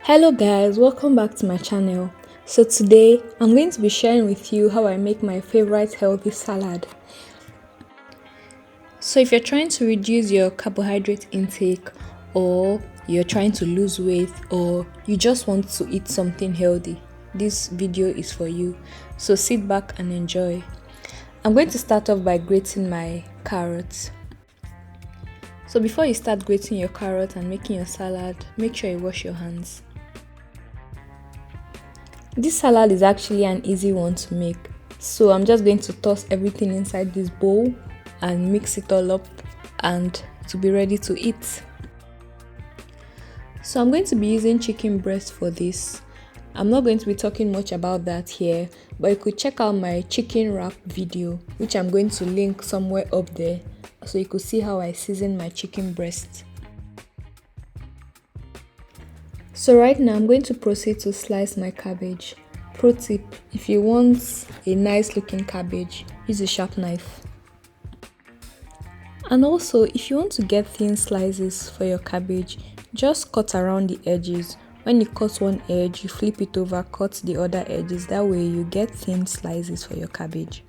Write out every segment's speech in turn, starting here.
Hello guys, welcome back to my channel. So today I'm going to be sharing with you how I make my favorite healthy salad. So if you're trying to reduce your carbohydrate intake, or you're trying to lose weight, or you just want to eat something healthy, this video is for you. So sit back and enjoy. I'm going to start off by grating my carrots. So before you start grating your carrot and making your salad, make sure you wash your hands. This salad is actually an easy one to make, so I'm just going to toss everything inside this bowl and mix it all up and to be ready to eat. So I'm going to be using chicken breast for this. I'm not going to be talking much about that here, but you could check out my chicken wrap video, which I'm going to link somewhere up there, so you could see how I season my chicken breast. So right now I'm going to proceed to slice my cabbage. Pro tip, if you want a nice looking cabbage, use a sharp knife. And also, if you want to get thin slices for your cabbage, just cut around the edges. When you cut one edge, you flip it over, cut the other edges. That way you get thin slices for your cabbage.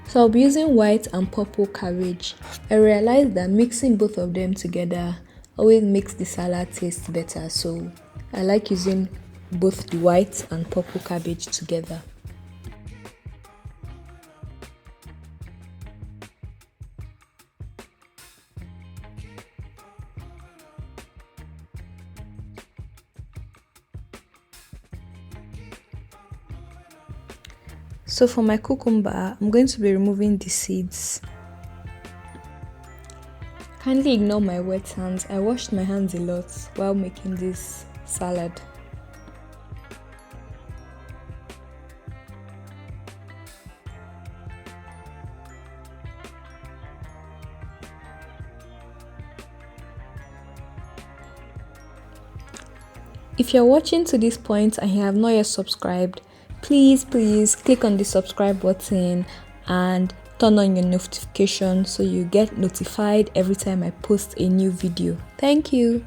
So I'll be using white and purple cabbage. I realized that mixing both of them together always makes the salad taste better, so I like using both the white and purple cabbage together. So for my cucumber, I'm going to be removing the seeds. Kindly ignore my wet hands. I washed my hands a lot while making this salad. If you're watching to this point and you have not yet subscribed, please click on the subscribe button and turn on your notification so you get notified every time I post a new video. Thank you.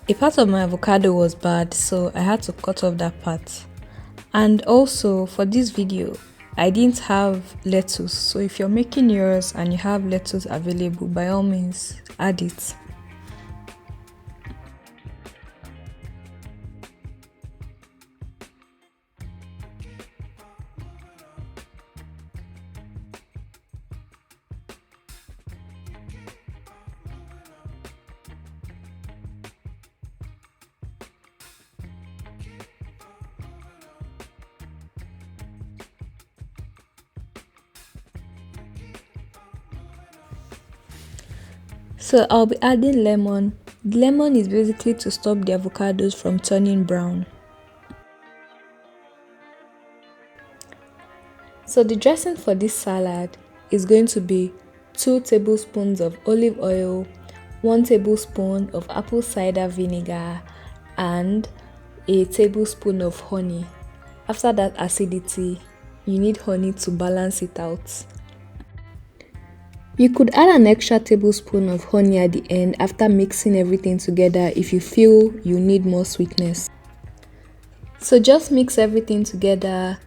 A part of my avocado was bad, so I had to cut off that part. And also for this video, I didn't have lettuce, so if you're making yours and you have lettuce available, by all means add it. So I'll be adding lemon. The lemon is basically to stop the avocados from turning brown. So the dressing for this salad is going to be 2 tablespoons of olive oil, 1 tablespoon of apple cider vinegar, and a tablespoon of honey. After that acidity, you need honey to balance it out. You could add an extra tablespoon of honey at the end after mixing everything together if you feel you need more sweetness. So just mix everything together,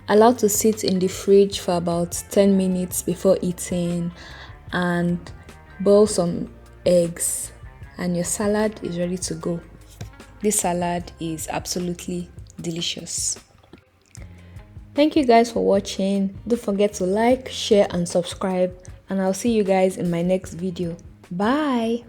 allow to sit in the fridge for about 10 minutes before eating, and boil some eggs, and your salad is ready to go. This salad is absolutely delicious. Thank you guys for watching. Don't forget to like, share and subscribe, and I'll see you guys in my next video. Bye.